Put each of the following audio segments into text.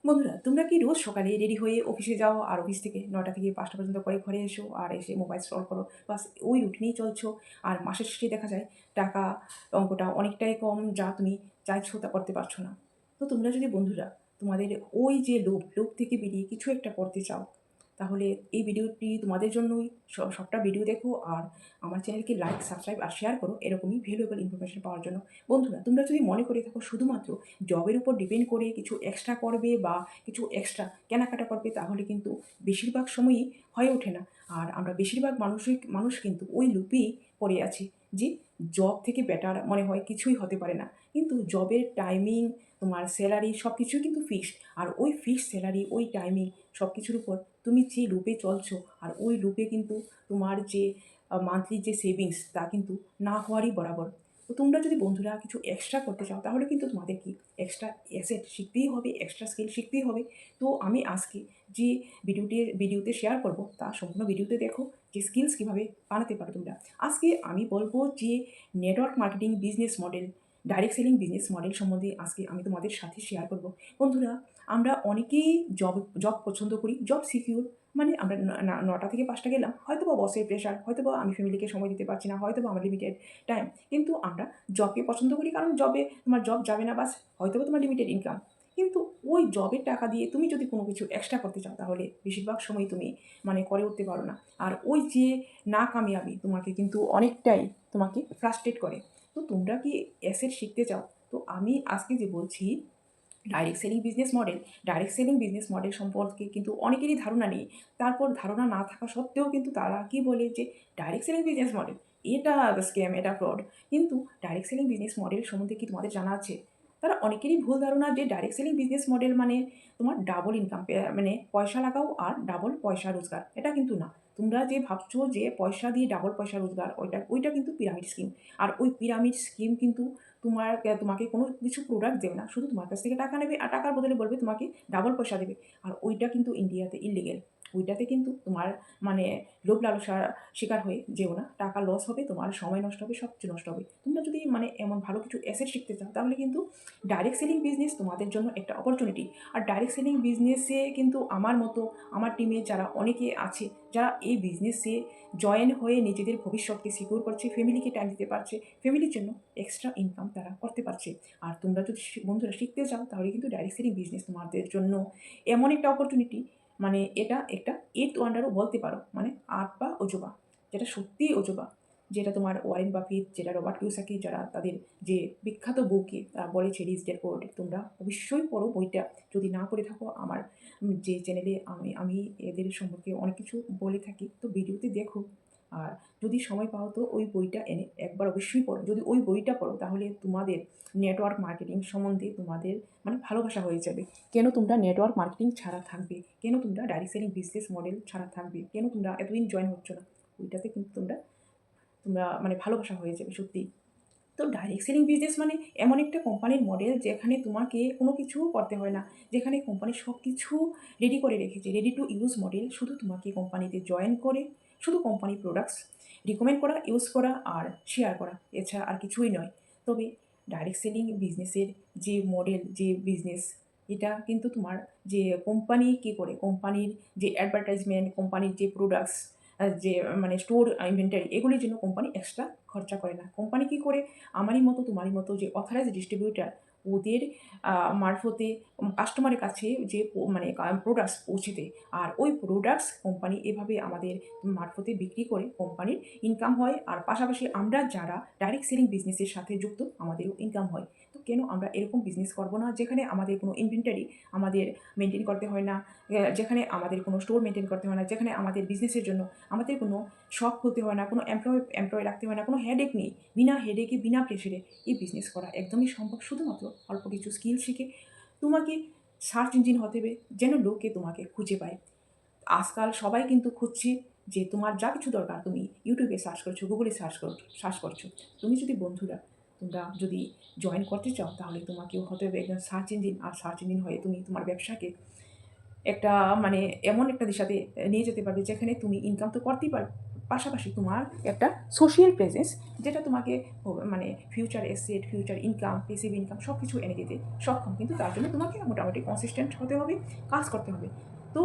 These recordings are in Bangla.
বন্ধুরা, তোমরা কি রোজ সকালে রেডি হয়ে অফিসে যাও আর অফিস থেকে ৯টা থেকে ৫টা পর্যন্ত করে ঘরে এসো আর এসে মোবাইল স্ক্রল করো? বাস ওই রুটিনেই চলছো। আর মাসের শেষে দেখা যায় টাকা অঙ্কটা অনেকটাই কম, যা তুমি চাইছো তা করতে পারছো না। তো তোমরা যদি বন্ধুরা তোমাদের ওই যে লোভ থেকে বেরিয়ে কিছু একটা করতে চাও, তাহলে এই ভিডিওটি তোমাদের জন্যই। সবটা ভিডিও দেখো আর আমার চ্যানেলকে লাইক, সাবস্ক্রাইব আর শেয়ার করো এরকমই ভ্যালুয়েবল ইনফরমেশন পাওয়ার জন্য। বন্ধুরা, তোমরা যদি মনে করে থাকো শুধুমাত্র জবের উপর ডিপেন্ড করে কিছু এক্সট্রা করবে বা কিছু এক্সট্রা কেনাকাটা করবে, তাহলে কিন্তু বেশিরভাগ সময়ই হয়ে ওঠে না। আর আমরা বেশিরভাগ মানুষ কিন্তু ওই লুপেই পড়ে আছি যে জব থেকে বেটার মনে হয় কিছুই হতে পারে না। কিন্তু জবের টাইমিং, তোমার স্যালারি সব কিছুই কিন্তু ফিক্সড। আর ওই ফিক্সড স্যালারি, ওই টাইমিং সব কিছুর উপর তুমি যে লুপে চলছো, আর ওই লুপে কিন্তু তোমার যে মান্থলি যে সেভিংস তা কিন্তু না হওয়ারই বরাবর। তো তোমরা যদি বন্ধুরা কিছু এক্সট্রা করতে চাও, তাহলে কিন্তু তোমাদের কি এক্সট্রা অ্যাসেট শিখতেই হবে, এক্সট্রা স্কিল শিখতেই হবে। তো আমি আজকে যে ভিডিওতে শেয়ার করব, তা সম্পূর্ণ ভিডিওতে দেখো যে স্কিলস কীভাবে বানাতে পারো তোমরা। আজকে আমি বলবো যে network marketing business model, direct selling business model সম্বন্ধে আজকে আমি তোমাদের সাথে শেয়ার করব। বন্ধুরা, আমরা অনেকেই জব জব পছন্দ করি, জব সিকিউর, মানে আমরা ৯টা থেকে ৫টা গেলাম, হয়তোবা বসের প্রেশার, হয়তোবা আমি ফ্যামিলিকে সময় দিতে পারছি না, হয়তোবা আমার লিমিটেড টাইম। কিন্তু আমরা জবকে পছন্দ করি, কারণ জবে তোমার জব যাবে না, বাস হয়তোবা তোমার লিমিটেড ইনকাম। কিন্তু ওই জবের টাকা দিয়ে তুমি যদি কোনো কিছু এক্সট্রা করতে চাও, তাহলে বেশিরভাগ সময় তুমি মানে করে উঠতে পারো না। আর ওই যে না কামিয়াবি তোমাকে কিন্তু অনেকটাই তোমাকে ফ্রাস্ট্রেট করে। তো তোমরা কি অ্যাসেট শিখতে চাও? তো আমি আজকে যে বলছি ডাইরেক্ট সেলিং বিজনেস মডেল সম্পর্কে কিন্তু অনেকেরই ধারণা নেই। তারপর ধারণা না থাকা সত্ত্বেও কিন্তু তারা কি বলে যে ডাইরেক্ট সেলিং বিজনেস মডেল, এটা স্ক্যাম, এটা ফ্রড। কিন্তু ডাইরেক্ট সেলিং বিজনেস মডেল সম্বন্ধে কি তোমাদের জানা আছে? তারা অনেকেরই ভুল ধারণা যে ডাইরেক্ট সেলিং বিজনেস মডেল মানে তোমার ডাবল ইনকাম, মানে পয়সা লাগাও আর ডাবল পয়সা রোজগার। এটা কিন্তু না। তোমরা যে ভাবছো যে পয়সা দিয়ে ডাবল পয়সা রোজগার, ওইটা কিন্তু পিরামিড স্কিম। আর ওই পিরামিড স্কিম কিন্তু তোমাকে কোনো কিছু প্রোডাক্ট দেবে না, শুধু তোমার কাছ থেকে টাকা নেবে আর টাকার বদলে বলবে তোমাকে ডাবল পয়সা দেবে। আর ওইটা কিন্তু ইন্ডিয়াতে ইলিগেল। ওইটাতে কিন্তু তোমার মানে লোভ লালসার শিকার হয়ে যেও না, টাকা লস হবে, তোমার সময় নষ্ট হবে, সব কিছু নষ্ট হবে। তোমরা যদি মানে এমন ভালো কিছু অ্যাসেট শিখতে চাও, তাহলে কিন্তু ডাইরেক্ট সেলিং বিজনেস তোমাদের জন্য একটা অপরচুনিটি। আর ডাইরেক্ট সেলিং বিজনেসে কিন্তু আমার মতো, আমার টিমে যারা অনেকে আছে, যারা এই বিজনেসে জয়েন হয়ে নিজেদের ভবিষ্যৎকে সিকিউর করছে, ফ্যামিলিকে টাইম দিতে পারছে, ফ্যামিলির জন্য এক্সট্রা ইনকাম তারা করতে পারছে। আর তোমরা যদি বন্ধুরা শিখতে চাও, তাহলে কিন্তু ডাইরেক্ট সেলিং বিজনেস তোমাদের জন্য এমন একটা অপরচুনিটি, মানে এটা একটা এইট ওয়ান্ডারও বলতে পারো, মানে আট বা অজুবা, যেটা সত্যিই অজুবা। যেটা তোমার ওয়ারেন বাফিট, যেটা রবার্ট কিওসাকি, যারা তাদের যে বিখ্যাত বউকে বলেছে রিচ ড্যাড পুয়ার ড্যাড, তোমরা অবশ্যই পড়ো বইটা। যদি না পড়ে থাকো, আমার যে চ্যানেলে আমি এদের সম্পর্কে অনেক কিছু বলে থাকি, তো ভিডিওতে দেখো। আর যদি সময় পাও, তো ওই বইটা এনে একবার অবশ্যই পড়ো। যদি ওই বইটা পড়ো, তাহলে তোমাদের নেটওয়ার্ক মার্কেটিং সম্বন্ধে তোমাদের মানে ভালোবাসা হয়ে যাবে। কেন তোমরা নেটওয়ার্ক মার্কেটিং ছাড়া থাকবে, কেন তোমরা ডাইরেক্ট সেলিং বিজনেস মডেল ছাড়া থাকবে, কেন তোমরা এতদিন জয়েন হচ্ছ না? ওইটাতে কিন্তু তোমরা তোমরা মানে ভালোবাসা হয়ে যাবে সত্যি। তো ডাইরেক্ট সেলিং বিজনেস মানে এমন একটা কোম্পানির মডেল, যেখানে তোমাকে কোনো কিছু করতে হয় না, যেখানে কোম্পানি সব কিছু রেডি করে রেখেছে, রেডি টু ইউজ মডেল। শুধু তোমাকে কোম্পানিতে জয়েন করে শুধু কোম্পানির প্রোডাক্টস রিকমেন্ড করা, ইউজ করা আর শেয়ার করা, এছাড়া আর কিছুই নয়। তবে ডাইরেক্ট সেলিং বিজনেসের যে মডেল, যে বিজনেস, এটা কিন্তু তোমার যে কোম্পানি কী করে, কোম্পানির যে অ্যাডভার্টাইজমেন্ট, কোম্পানির যে প্রোডাক্টস, যে মানে স্টোর ইনভেন্টারি, এগুলির জন্য কোম্পানি এক্সট্রা খরচা করে না। কোম্পানি কী করে, আমারই মতো তোমারই মতো যে অথরাইজড ডিস্ট্রিবিউটার, ওদের মারফতে কাস্টমারের কাছে যে মানে প্রোডাক্টস পৌঁছে দেয়। আর ওই প্রোডাক্টস কোম্পানি এভাবে আমাদের মারফতে বিক্রি করে কোম্পানির ইনকাম হয়। আর পাশাপাশি আমরা যারা ডাইরেক্ট সেলিং বিজনেসের সাথে যুক্ত, আমাদেরও ইনকাম হয়। তো কেন আমরা এরকম বিজনেস করবো না, যেখানে আমাদের কোনো ইনভেন্টারি আমাদের মেনটেন করতে হয় না, যেখানে আমাদের কোনো স্টোর মেনটেন করতে হয় না, যেখানে আমাদের বিজনেসের জন্য আমাদের কোনো শপ খুলতে হয় না, কোনো এমপ্লয় রাখতে হয় না, কোনো হেডেক নেই। বিনা হেডেকে, বিনা প্রেশারে এই বিজনেস করা একদমই সম্ভব, শুধুমাত্র অল্প কিছু স্কিল শিখে। তোমাকে সার্চ ইঞ্জিন হতে হবে, যেন লোকে তোমাকে খুঁজে পায়। আজকাল সবাই কিন্তু খুঁজছে যে তোমার যা কিছু দরকার তুমি ইউটিউবে সার্চ করছো, গুগলে সার্চ করছো। তুমি যদি বন্ধুরা তোমরা যদি জয়েন করতে চাও, তাহলে তোমাকেও হতে হবে একজন সার্চ ইঞ্জিন। আর সার্চ ইঞ্জিন হয়ে তুমি তোমার ব্যবসাকে একটা মানে এমন একটা দিশাতে নিয়ে যেতে পারবে, যেখানে তুমি ইনকাম তো করতেই পারবে, পাশাপাশি তোমার একটা সোশিয়াল প্রেজেন্স, যেটা তোমাকে মানে future asset, future income, passive income সব কিছু এনে দিতে সক্ষম। কিন্তু তার জন্য তোমাকে মোটামুটি কনসিস্টেন্ট হতে হবে, কাজ করতে হবে। তো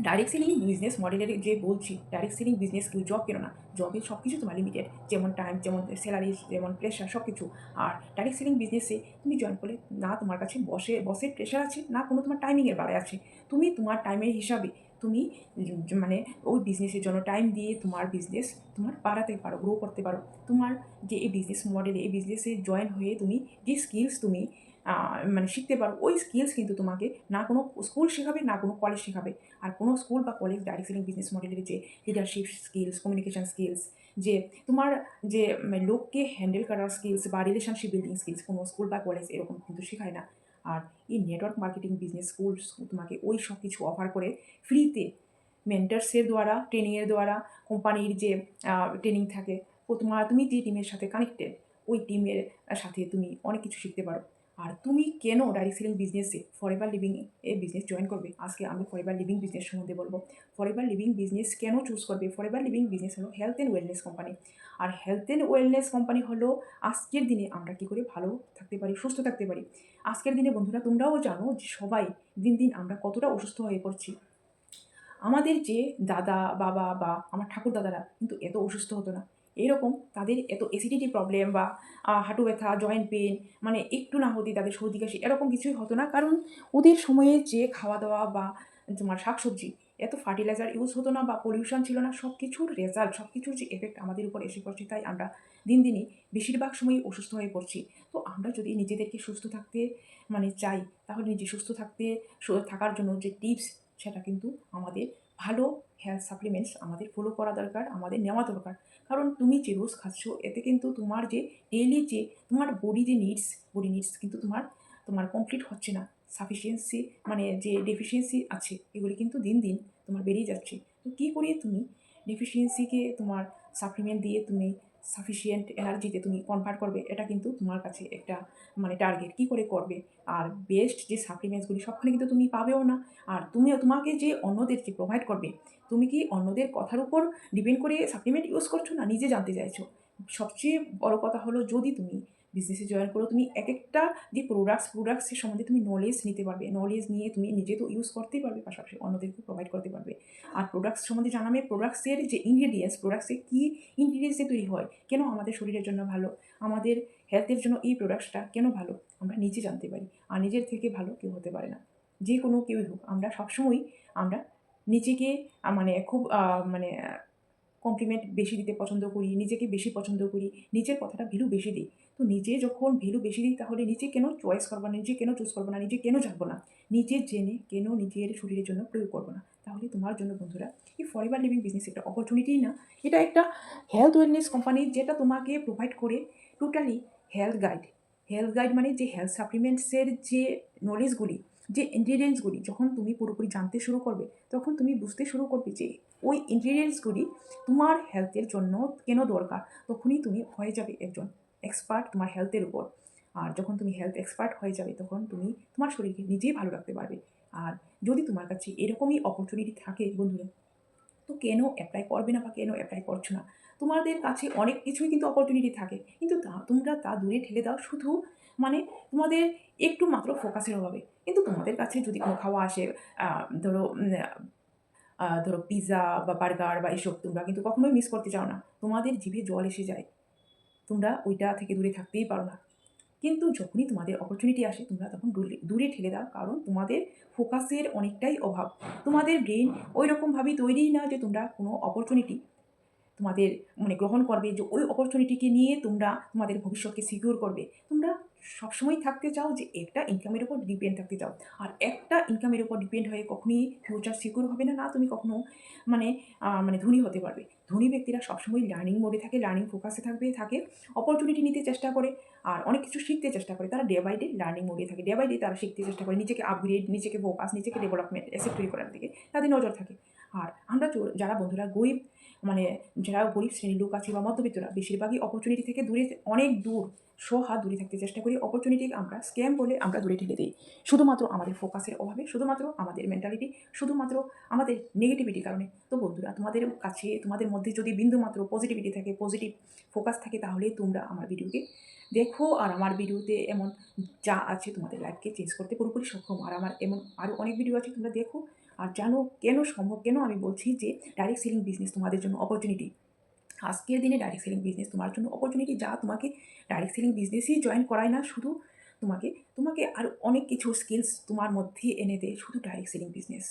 ডাইরেক্ট সেলিং বিজনেস মডেলের যে বলছি, ডাইরেক্ট সেলিং বিজনেস কেউ জব কেন না, জবে সব কিছু তোমার লিমিটেড, যেমন টাইম, যেমন স্যালারি, যেমন প্রেশার, সব কিছু। আর ডাইরেক্ট সেলিং বিজনেসে তুমি জয়েন করলে না তোমার কাছে বসের প্রেশার আছে, না কোনো তোমার টাইমিংয়ের বাড়ায় আছে। তুমি তোমার টাইমের হিসাবে তুমি মানে ওই বিজনেসের জন্য টাইম দিয়ে তোমার বিজনেস তোমার বাড়াতে পারো, গ্রো করতে পারো। তোমার যে এই বিজনেস মডেলে, এই বিজনেসে জয়েন হয়ে তুমি যে স্কিলস তুমি মানে শিখতে পারো, ওই স্কিলস কিন্তু তোমাকে না কোনো স্কুল শেখাবে, না কোনো কলেজ শেখাবে। আর কোনো স্কুল বা কলেজ ডাইরেক্ট সেলিং বিজনেস মডেলের যে লিডারশিপ স্কিলস, কমিউনিকেশন স্কিলস, যে তোমার যে লোককে হ্যান্ডেল করার স্কিলস বা রিলেশনশিপ বিল্ডিং স্কিলস, কোনো স্কুল বা কলেজ এরকম কিন্তু শেখায় না। আর এই নেটওয়ার্ক মার্কেটিং বিজনেস স্কুল তোমাকে ওই সব কিছু অফার করে ফ্রিতে, মেন্টার্সের দ্বারা, ট্রেনিংয়ের দ্বারা, কোম্পানির যে ট্রেনিং থাকে, ও তুমি যে টিমের সাথে কানেক্টেড, ওই টিমের সাথে তুমি অনেক কিছু শিখতে পারো। আর তুমি কেন ডাইরেক্ট সেলিং বিজনেসে ফরএভার লিভিং এ বিজনেস জয়েন করবে, আজকে আমি ফরএভার লিভিং বিজনেস সম্বন্ধে বলবো। ফরএভার লিভিং বিজনেস কেন চুজ করবে? ফরএভার লিভিং বিজনেস হলো হেলথ অ্যান্ড ওয়েলনেস কোম্পানি। আর হেলথ অ্যান্ড ওয়েলনেস কোম্পানি হলো আজকের দিনে আমরা কী করে ভালো থাকতে পারি, সুস্থ থাকতে পারি। আজকের দিনে বন্ধুরা তোমরাও জানো যে সবাই দিন দিন আমরা কতটা অসুস্থ হয়ে পড়ছি। আমাদের যে দাদা বাবা বা আমার ঠাকুর দাদারা কিন্তু এত অসুস্থ হতো না। এরকম তাদের এত অ্যাসিডিটি প্রবলেম বা হাঁটু ব্যথা, জয়েন্ট পেন, মানে একটু না হতেই তাদের সর্দি কাশি, এরকম কিছুই হতো না। কারণ ওদের সময়ে যে খাওয়া দাওয়া বা তোমার শাকসবজি, এত ফার্টিলাইজার ইউজ হতো না বা পলিউশন ছিল না, সব কিছুর রেজাল্ট, সব কিছুর যে এফেক্ট আমাদের উপর এসে পড়ছে, তাই আমরা দিন দিনই বেশিরভাগ সময়ই অসুস্থ হয়ে পড়ছি। তো আমরা যদি নিজেদেরকে সুস্থ থাকতে চাই, তাহলে নিজে সুস্থ থাকার জন্য যে টিপস, সেটা কিন্তু আমাদের ভালো হেলথ সাপ্লিমেন্টস আমাদের ফলো করা দরকার, আমাদের নেওয়া দরকার। কারণ তুমি যে রোজ খাচ্ছ, এতে কিন্তু তোমার যে ডেইলি যে তোমার বডি নিডস কিন্তু তোমার তোমার কমপ্লিট হচ্ছে না। সাফিসিয়েন্সি যে ডেফিসিয়েন্সি আছে, এগুলি কিন্তু দিন দিন তোমার বেড়েই যাচ্ছে। তো কী করে তুমি ডেফিসিয়েন্সিকে তোমার সাপ্লিমেন্ট দিয়ে তুমি সাফিসিয়েন্ট এনার্জিতে তুমি কনভার্ট করবে, এটা কিন্তু তোমার কাছে একটা টার্গেট। কী করে করবে? আর বেস্ট যে সাপ্লিমেন্টসগুলি সবখানে কিন্তু তুমি পাবেও না। আর তোমাকে যে অন্যদেরকে প্রোভাইড করবে, তুমি কি অন্যদের কথার উপর ডিপেন্ড করে সাপ্লিমেন্ট ইউজ করছো, না নিজে জানতে চাইছো? সবচেয়ে বড় কথা হলো, যদি তুমি বিজনেসে জয়েন করো, তুমি এক একটা যে প্রোডাক্টসের সম্বন্ধে তুমি নলেজ নিতে পারবে। নলেজ নিয়ে তুমি নিজে তো ইউজ করতেই পারবে, পাশাপাশি অন্যদেরকে প্রোভাইড করতে পারবে। আর প্রোডাক্টস সম্বন্ধে জানাবে, প্রোডাক্টসের যে ইনগ্রেডিয়েন্টস, প্রোডাক্টসে কী ইনগ্রেডিয়েন্টস দিয়ে তৈরি হয়, কেন আমাদের শরীরের জন্য ভালো, আমাদের হেলথের জন্য এই প্রোডাক্টসটা কেন ভালো, আমরা নিজে জানতে পারি। আর নিজের থেকে ভালো কেউ হতে পারে না, যে কোনো কেউই হোক। আমরা সবসময়ই আমরা নিজেকে খুব কমপ্লিমেন্ট বেশি দিতে পছন্দ করি, নিজেকে বেশি পছন্দ করি, নিজের কথাটা ভ্যালু বেশি দিই। তো নিজে যখন ভ্যালু বেশি দিই, তাহলে নিজে কেন চয়েস করবো না, নিজে কেন চুজ করবো না, নিজে কেন জানবো না, নিজে জেনে কেন নিজের শরীরের জন্য প্রয়োগ করবো না? তাহলে তোমার জন্য বন্ধুরা এই ফরএভার লিভিং বিজনেস একটা অপরচুনিটিই না, এটা একটা হেলথ ওয়েলনেস কোম্পানি, যেটা তোমাকে প্রোভাইড করে totally health guide. Health guide মানে যে হেলথ সাপ্লিমেন্টসের যে নলেজগুলি, যে ইনগ্রিডিয়েন্টসগুলি যখন তুমি পুরোপুরি জানতে শুরু করবে, তখন তুমি বুঝতে শুরু করবে যে ওই ইনগ্রিডিয়েন্টসগুলি তোমার হেলথের জন্য কেন দরকার। তখনই তুমি হয়ে যাবে একজন এক্সপার্ট তোমার হেলথের উপর। আর যখন তুমি হেলথ এক্সপার্ট হয়ে যাবে, তখন তুমি তোমার শরীরকে নিজেই ভালো রাখতে পারবে। আর যদি তোমার কাছে এরকমই অপরচুনিটি থাকে বন্ধুরা, তো কেন অ্যাপ্লাই করবে না বা কেন অ্যাপ্লাই করছো না? তোমাদের কাছে অনেক কিছুই কিন্তু অপরচুনিটি থাকে, কিন্তু তোমরা তা দূরে ঠেলে দাও, শুধু তোমাদের একটু মাত্র ফোকাসের অভাবে। কিন্তু তোমাদের কাছে যদি কোনো খাওয়া আসে, ধরো ধরো পিৎজা বা বার্গার বা এসব, তোমরা কিন্তু কখনোই মিস করতে চাও না, তোমাদের জিভে জল এসে যায়, তোমরা ওইটা থেকে দূরে থাকতেই পারো না। কিন্তু যখনই তোমাদের অপরচুনিটি আসে, তোমরা তখন দূরে ঠেলে দাও, কারণ তোমাদের ফোকাসের অনেকটাই অভাব। তোমাদের ব্রেন ওই রকমভাবেই তৈরিই না যে তোমরা কোনো অপরচুনিটি তোমাদের গ্রহণ করবে, যে ওই অপরচুনিটিকে নিয়ে তোমরা তোমাদের ভবিষ্যৎকে সিকিউর করবে। তোমরা সবসময় থাকতে চাও যে একটা ইনকামের উপর ডিপেন্ড থাকতে চাও। আর একটা ইনকামের উপর ডিপেন্ড হয়ে কখনোই ফিউচার সিকিউর হবে না, না তুমি কখনো মানে ধনী হতে পারবে। ধনী ব্যক্তিরা সবসময় লার্নিং মোডে থাকে, লার্নিং ফোকাসে থাকে, অপরচুনিটি নিতে চেষ্টা করে, আর অনেক কিছু শিখতে চেষ্টা করে। তারা ডে বাই ডে লার্নিং মোডে থাকে, ডে বাই ডে তারা শিখতে চেষ্টা করে, নিজেকে আপগ্রেড, নিজেকে ফোকাস, নিজেকে ডেভেলপমেন্ট, অ্যাসেট তৈরি করার দিকে তাদের নজর থাকে। আর আমরা যারা বন্ধুরা গরিব, মানে যারা গরিব শ্রেণীর লোক আছে বা মধ্যবিত্তরা বেশিরভাগই অপরচুনিটি থেকে দূরে, অনেক দূর, হাত দূরে থাকতে চেষ্টা করি। অপরচুনিটিকে আমরা স্ক্যাম বলে আমরা দূরে ঠেলে দিই, শুধুমাত্র আমাদের ফোকাসের অভাবে, শুধুমাত্র আমাদের মেন্টালিটি, শুধুমাত্র আমাদের নেগেটিভিটির কারণে। তো বন্ধুরা, তোমাদের কাছে, তোমাদের মধ্যে যদি বিন্দুমাত্র পজিটিভিটি থাকে, পজিটিভ ফোকাস থাকে, তাহলে তোমরা আমার ভিডিওকে দেখো। আর আমার ভিডিওতে এমন যা আছে তোমাদের লাইফকে চেঞ্জ করতে পুরোপুরি সক্ষম। আর আমার এমন আরও অনেক ভিডিও আছে, তোমরা দেখো আর জানো কেন সম্ভব, কেন আমি বলছি যে ডাইরেক্ট সেলিং বিজনেস তোমাদের জন্য অপরচুনিটি। আজকের দিনে ডাইরেক্ট সেলিং বিজনেস তোমার জন্য অপরচুনিটি, যা তোমাকে ডাইরেক্ট সেলিং বিজনেসই জয়েন করায় না, শুধু তোমাকে তোমাকে আরও অনেক কিছু স্কিলস তোমার মধ্যে এনে দেয় শুধু ডাইরেক্ট সেলিং বিজনেস।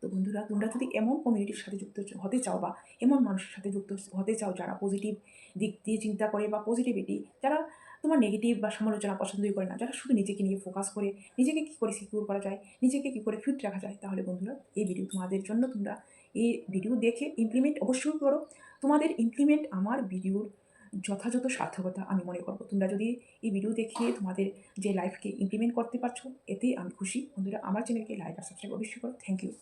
তো বন্ধুরা, তোমরা যদি এমন কমিউনিটির সাথে যুক্ত হতে চাও বা এমন মানুষের সাথে যুক্ত হতে চাও যারা পজিটিভ দিক দিয়ে চিন্তা করে বা পজিটিভিটি, যারা তোমার নেগেটিভ বা সমালোচনা পছন্দই করে না, যারা শুধু নিজেকে নিয়ে ফোকাস করে, নিজেকে কী করে সিকিউর করা যায়, নিজেকে কী করে ফিট রাখা যায়, তাহলে বন্ধুরা এই ভিডিও তোমাদের জন্য। তোমরা এই ভিডিও দেখে ইমপ্লিমেন্ট অবশ্যই করো। তোমাদের ইমপ্লিমেন্ট আমার ভিডিওর যথাযথ সার্থকতা আমি মনে করব। তোমরা যদি এই ভিডিও দেখে তোমাদের যে লাইফকে ইমপ্লিমেন্ট করতে পারছো, এতেই আমি খুশি। বন্ধুরা, আমার চ্যানেলকে লাইক আর সাবস্ক্রাইব অবশ্যই করো। Thank you.